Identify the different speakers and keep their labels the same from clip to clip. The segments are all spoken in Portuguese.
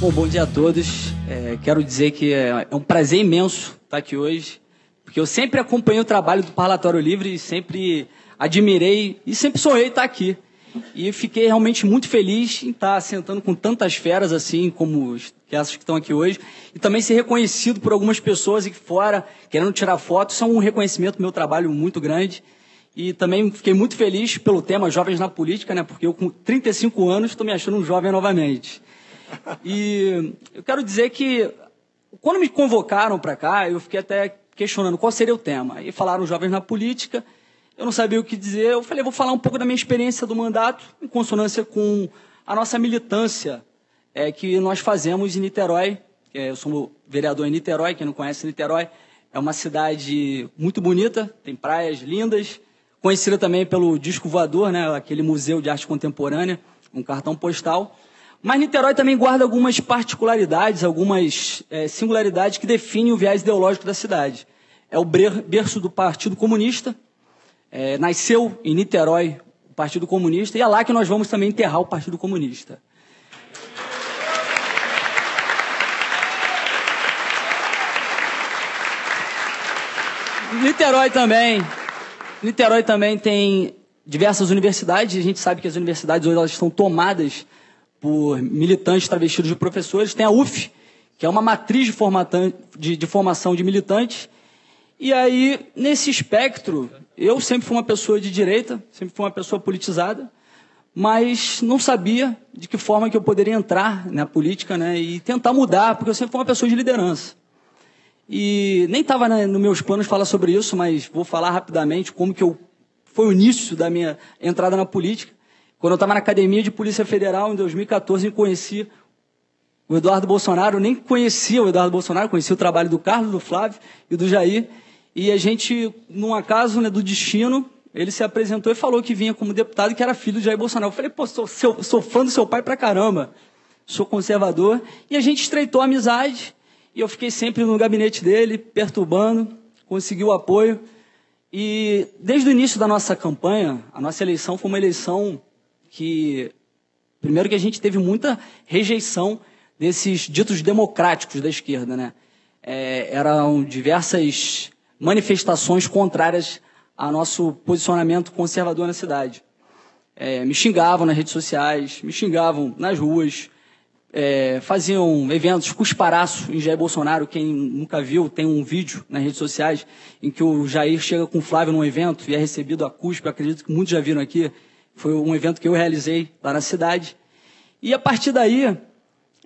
Speaker 1: Bom dia a todos. Quero dizer que é um prazer imenso estar aqui hoje, porque eu sempre acompanhei o trabalho do Parlatório Livre e sempre admirei e sempre sonhei estar aqui. E fiquei realmente muito feliz em estar sentando com tantas feras assim como essas que estão aqui hoje e também ser reconhecido por algumas pessoas aqui fora querendo tirar fotos. Isso é um reconhecimento do meu trabalho muito grande. E também fiquei muito feliz pelo tema Jovens na Política, né? Porque eu com 35 anos estou me achando um jovem novamente. E eu quero dizer que quando me convocaram para cá, eu fiquei até questionando qual seria o tema. E falaram Jovens na Política, eu não sabia o que dizer. Eu falei, vou falar um pouco da minha experiência do mandato, em consonância com a nossa militância que nós fazemos em Niterói. Eu sou vereador em Niterói, quem não conhece Niterói, é uma cidade muito bonita, tem praias lindas, conhecida também pelo Disco Voador, né, aquele museu de arte contemporânea, um cartão postal. Mas Niterói também guarda algumas particularidades, algumas singularidades que definem o viés ideológico da cidade. É o berço do Partido Comunista, nasceu em Niterói o Partido Comunista, e é lá que nós vamos também enterrar o Partido Comunista. Niterói também tem diversas universidades, a gente sabe que as universidades hoje elas estão tomadas por militantes travestidos de professores. Tem a UF, que é uma matriz de formação de militantes. E aí, nesse espectro, eu sempre fui uma pessoa de direita, sempre fui uma pessoa politizada, mas não sabia de que forma que eu poderia entrar na política, né, e tentar mudar, porque eu sempre fui uma pessoa de liderança. E nem estava nos meus planos falar sobre isso, mas vou falar rapidamente como que foi o início da minha entrada na política. Quando eu estava na Academia de Polícia Federal, em 2014, eu conheci o Eduardo Bolsonaro. Eu nem conhecia o Eduardo Bolsonaro, conhecia o trabalho do Carlos, do Flávio e do Jair. E a gente, num acaso, né, do destino, ele se apresentou e falou que vinha como deputado e que era filho de Jair Bolsonaro. Eu falei, pô, sou fã do seu pai pra caramba, sou conservador. E a gente estreitou a amizade e eu fiquei sempre no gabinete dele, perturbando, consegui o apoio. E desde o início da nossa campanha, a nossa eleição foi uma eleição que, primeiro que a gente teve muita rejeição desses ditos democráticos da esquerda, né? Eram diversas manifestações contrárias ao nosso posicionamento conservador na cidade. Me xingavam nas redes sociais, me xingavam nas ruas, faziam eventos cusparaço em Jair Bolsonaro. Quem nunca viu, tem um vídeo nas redes sociais em que o Jair chega com o Flávio num evento e é recebido a cuspe, acredito que muitos já viram aqui. Foi um evento que eu realizei lá na cidade. E a partir daí,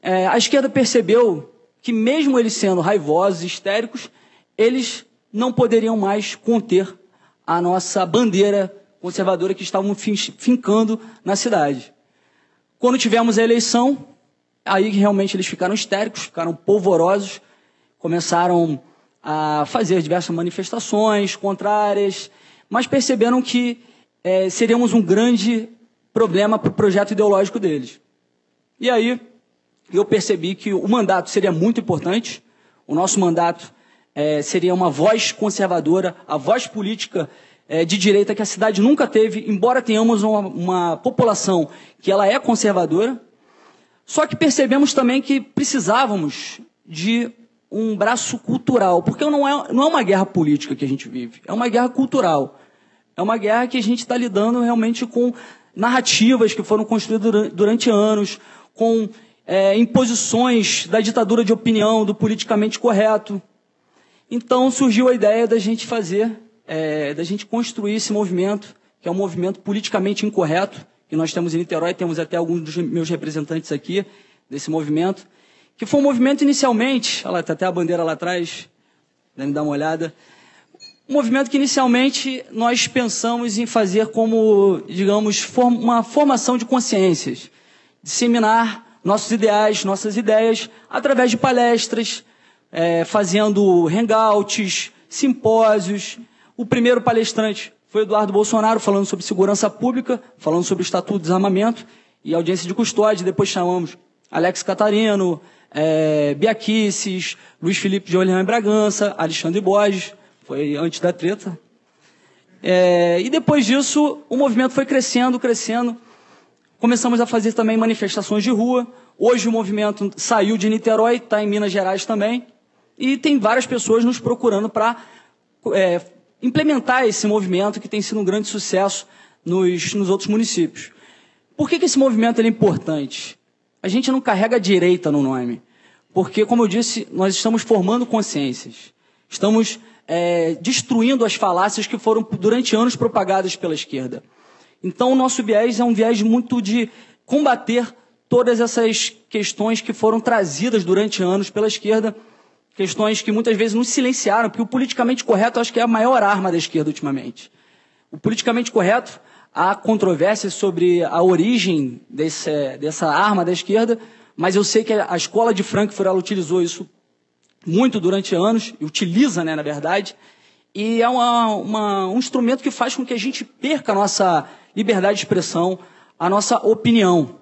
Speaker 1: a esquerda percebeu que mesmo eles sendo raivosos, histéricos, eles não poderiam mais conter a nossa bandeira conservadora que estavam fincando na cidade. Quando tivemos a eleição, aí realmente eles ficaram histéricos, ficaram polvorosos, começaram a fazer diversas manifestações contrárias, mas perceberam que seríamos um grande problema para o projeto ideológico deles. E aí eu percebi que o mandato seria muito importante, o nosso mandato seria uma voz conservadora, a voz política de direita que a cidade nunca teve, embora tenhamos uma população que ela é conservadora. Só que percebemos também que precisávamos de um braço cultural, porque não é uma guerra política que a gente vive, é uma guerra cultural. É uma guerra que a gente está lidando realmente com narrativas que foram construídas durante anos, com imposições da ditadura de opinião, do politicamente correto. Então surgiu a ideia da gente da gente construir esse movimento, que é um movimento politicamente incorreto, que nós temos em Niterói, temos até alguns dos meus representantes aqui desse movimento, que foi um movimento inicialmente, olha lá, está até a bandeira lá atrás, me dar uma olhada, um movimento que inicialmente nós pensamos em fazer como, digamos, uma formação de consciências, disseminar nossos ideais, nossas ideias, através de palestras, fazendo hangouts, simpósios. O primeiro palestrante foi Eduardo Bolsonaro, falando sobre segurança pública, falando sobre o Estatuto de Desarmamento e audiência de custódia. Depois chamamos Alex Catarino, Bia Kicis, Luiz Felipe de Orleans Bragança, Alexandre Borges, foi antes da treta. E depois disso, o movimento foi crescendo. Começamos a fazer também manifestações de rua. Hoje o movimento saiu de Niterói, está em Minas Gerais também, e tem várias pessoas nos procurando para implementar esse movimento que tem sido um grande sucesso nos outros municípios. Por que esse movimento é importante? A gente não carrega a direita no nome, porque, como eu disse, nós estamos formando consciências, estamos destruindo as falácias que foram durante anos propagadas pela esquerda. Então, o nosso viés é um viés muito de combater todas essas questões que foram trazidas durante anos pela esquerda, questões que muitas vezes nos silenciaram, porque o politicamente correto acho que é a maior arma da esquerda ultimamente. O politicamente correto, há controvérsias sobre a origem dessa arma da esquerda, mas eu sei que a escola de Frankfurt ela utilizou isso muito durante anos, e utiliza, né, na verdade, e é um instrumento que faz com que a gente perca a nossa liberdade de expressão, a nossa opinião.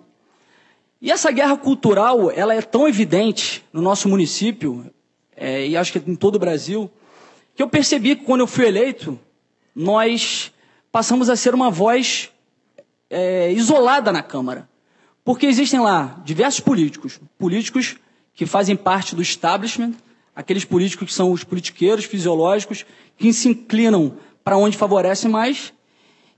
Speaker 1: E essa guerra cultural, ela é tão evidente no nosso município, e acho que em todo o Brasil, que eu percebi que quando eu fui eleito, nós passamos a ser uma voz isolada na Câmara. Porque existem lá diversos políticos que fazem parte do establishment, aqueles políticos que são os politiqueiros fisiológicos, que se inclinam para onde favorece mais,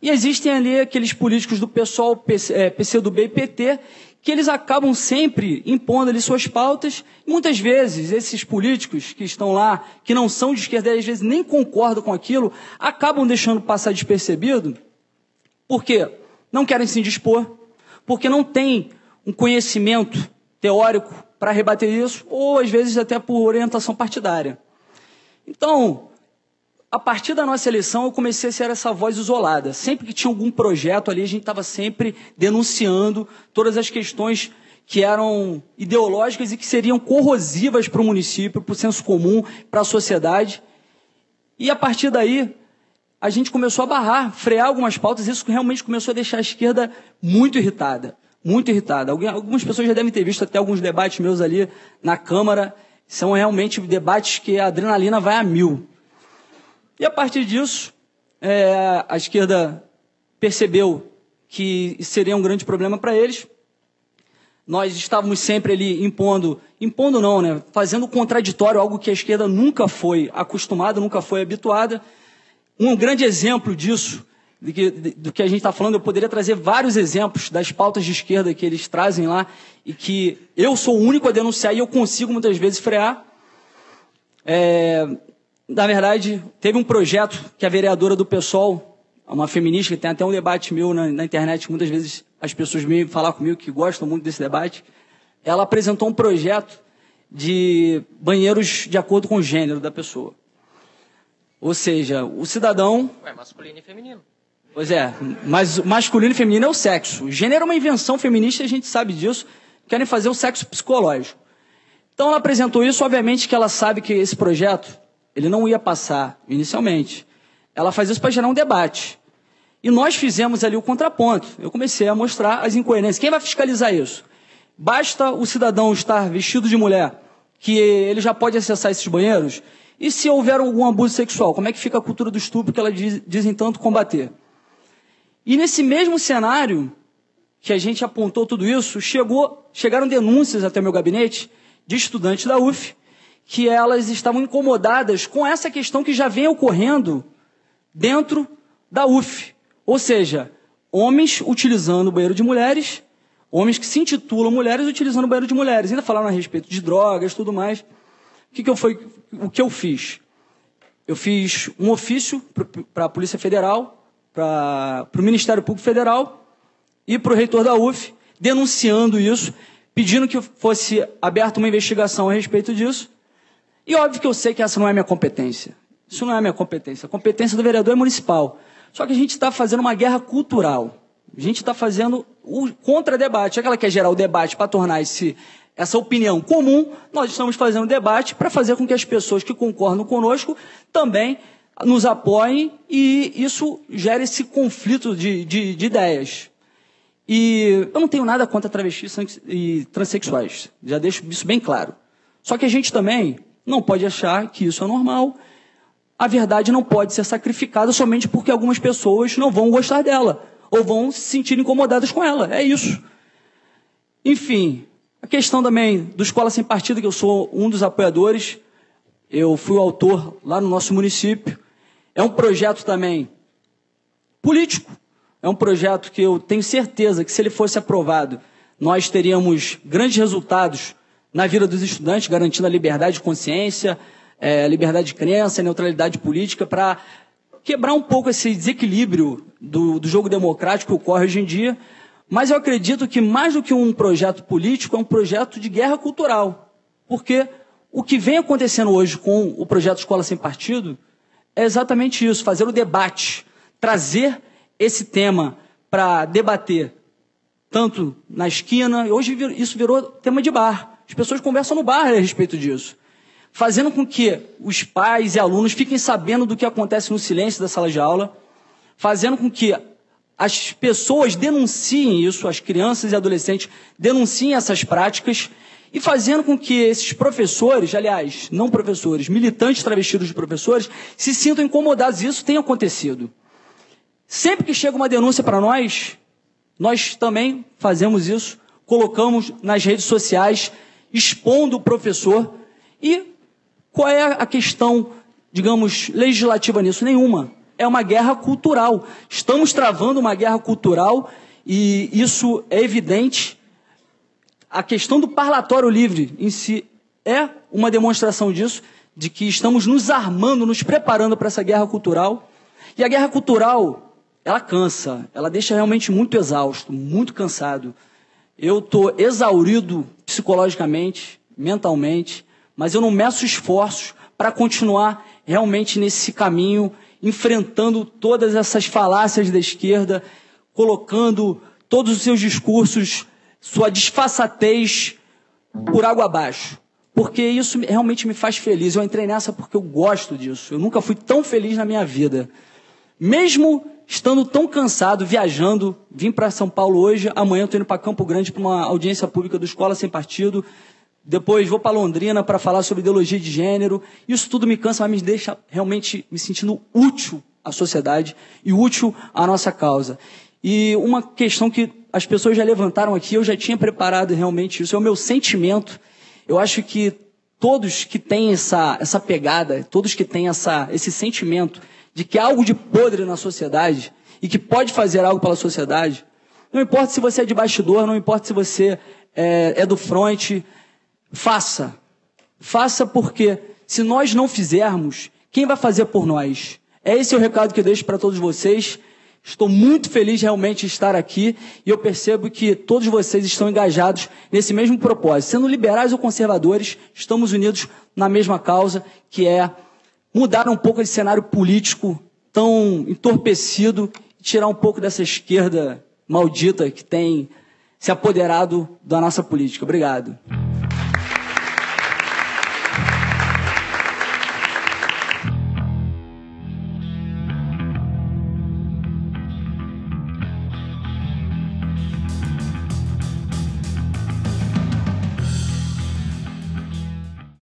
Speaker 1: e existem ali aqueles políticos do PSOL, PCdoB e PT, que eles acabam sempre impondo ali suas pautas, e muitas vezes esses políticos que estão lá, que não são de esquerda, e às vezes nem concordam com aquilo, acabam deixando passar despercebido, porque não querem se indispor, porque não têm um conhecimento teórico para rebater isso, ou às vezes até por orientação partidária. Então, a partir da nossa eleição, eu comecei a ser essa voz isolada. Sempre que tinha algum projeto ali, a gente estava sempre denunciando todas as questões que eram ideológicas e que seriam corrosivas para o município, para o senso comum, para a sociedade. E a partir daí, a gente começou a barrar, frear algumas pautas, e isso realmente começou a deixar a esquerda muito irritada. Muito irritada. Algumas pessoas já devem ter visto até alguns debates meus ali na Câmara. São realmente debates que a adrenalina vai a 1000. E a partir disso, a esquerda percebeu que seria um grande problema para eles. Nós estávamos sempre ali impondo não, né? Fazendo contraditório, algo que a esquerda nunca foi acostumada, nunca foi habituada. Um grande exemplo disso, do que a gente está falando, eu poderia trazer vários exemplos das pautas de esquerda que eles trazem lá e que eu sou o único a denunciar e eu consigo muitas vezes frear. Na verdade, teve um projeto que a vereadora do PSOL, uma feminista, que tem até um debate meu na internet, muitas vezes as pessoas vêm falar comigo que gostam muito desse debate, ela apresentou um projeto de banheiros de acordo com o gênero da pessoa. Ou seja, o cidadão...
Speaker 2: masculino e feminino.
Speaker 1: Pois é, mas masculino e feminino é o sexo. O gênero é uma invenção feminista, a gente sabe disso, querem fazer o sexo psicológico. Então ela apresentou isso, obviamente que ela sabe que esse projeto, ele não ia passar inicialmente. Ela faz isso para gerar um debate. E nós fizemos ali o contraponto. Eu comecei a mostrar as incoerências. Quem vai fiscalizar isso? Basta o cidadão estar vestido de mulher, que ele já pode acessar esses banheiros? E se houver algum abuso sexual, como é que fica a cultura do estupro que ela dizem tanto combater? E nesse mesmo cenário que a gente apontou tudo isso, chegaram denúncias até o meu gabinete de estudantes da UF, que elas estavam incomodadas com essa questão que já vem ocorrendo dentro da UF. Ou seja, homens utilizando o banheiro de mulheres, homens que se intitulam mulheres utilizando o banheiro de mulheres. Ainda falaram a respeito de drogas e tudo mais. O que eu fiz? Eu fiz um ofício para a Polícia Federal, para o Ministério Público Federal e para o reitor da UF, denunciando isso, pedindo que fosse aberta uma investigação a respeito disso. E óbvio que eu sei que essa não é minha competência. Isso não é minha competência. A competência do vereador é municipal. Só que a gente está fazendo uma guerra cultural. A gente está fazendo o contra-debate. Já que ela quer gerar o debate para tornar essa opinião comum, nós estamos fazendo debate para fazer com que as pessoas que concordam conosco também nos apoiem e isso gere esse conflito de ideias. E eu não tenho nada contra travestis e transexuais. Já deixo isso bem claro. Só que a gente também não pode achar que isso é normal. A verdade não pode ser sacrificada somente porque algumas pessoas não vão gostar dela ou vão se sentir incomodadas com ela. É isso. Enfim, A questão também do Escola Sem Partido, que eu sou um dos apoiadores, eu fui o autor lá no nosso município. É um projeto também político, é um projeto que eu tenho certeza que, se ele fosse aprovado, nós teríamos grandes resultados na vida dos estudantes, garantindo a liberdade de consciência, liberdade de crença, neutralidade política, para quebrar um pouco esse desequilíbrio do jogo democrático que ocorre hoje em dia. Mas eu acredito que, mais do que um projeto político, é um projeto de guerra cultural. Porque o que vem acontecendo hoje com o projeto Escola Sem Partido é exatamente isso, fazer o debate, trazer esse tema para debater, tanto na esquina, hoje isso virou tema de bar. As pessoas conversam no bar a respeito disso, fazendo com que os pais e alunos fiquem sabendo do que acontece no silêncio da sala de aula, fazendo com que as pessoas denunciem isso, as crianças e adolescentes denunciem essas práticas, e fazendo com que esses professores, aliás, não professores, militantes travestidos de professores, se sintam incomodados. Isso tem acontecido. Sempre que chega uma denúncia para nós também fazemos isso, colocamos nas redes sociais, expondo o professor. E qual é a questão, digamos, legislativa nisso? Nenhuma. É uma guerra cultural. Estamos travando uma guerra cultural e isso é evidente. A questão do parlatório livre em si é uma demonstração disso, de que estamos nos armando, nos preparando para essa guerra cultural. E a guerra cultural, ela cansa, ela deixa realmente muito exausto, muito cansado. Eu estou exaurido psicologicamente, mentalmente, mas eu não meço esforços para continuar realmente nesse caminho, enfrentando todas essas falácias da esquerda, colocando todos os seus discursos, sua disfarçatez por água abaixo. Porque isso realmente me faz feliz. Eu entrei nessa porque eu gosto disso. Eu nunca fui tão feliz na minha vida. Mesmo estando tão cansado, viajando, vim para São Paulo hoje, amanhã eu estou indo para Campo Grande para uma audiência pública do Escola Sem Partido, depois vou para Londrina para falar sobre ideologia de gênero. Isso tudo me cansa, mas me deixa realmente me sentindo útil à sociedade e útil à nossa causa. E uma questão que as pessoas já levantaram aqui, eu já tinha preparado realmente isso, é o meu sentimento. Eu acho que todos que têm essa pegada, todos que têm esse sentimento de que há algo de podre na sociedade e que pode fazer algo pela sociedade, não importa se você é de bastidor, não importa se você é do front, faça. Faça, porque se nós não fizermos, quem vai fazer por nós? Esse é o recado que eu deixo para todos vocês. Estou muito feliz realmente de estar aqui e eu percebo que todos vocês estão engajados nesse mesmo propósito. Sendo liberais ou conservadores, estamos unidos na mesma causa, que é mudar um pouco esse cenário político tão entorpecido e tirar um pouco dessa esquerda maldita que tem se apoderado da nossa política. Obrigado.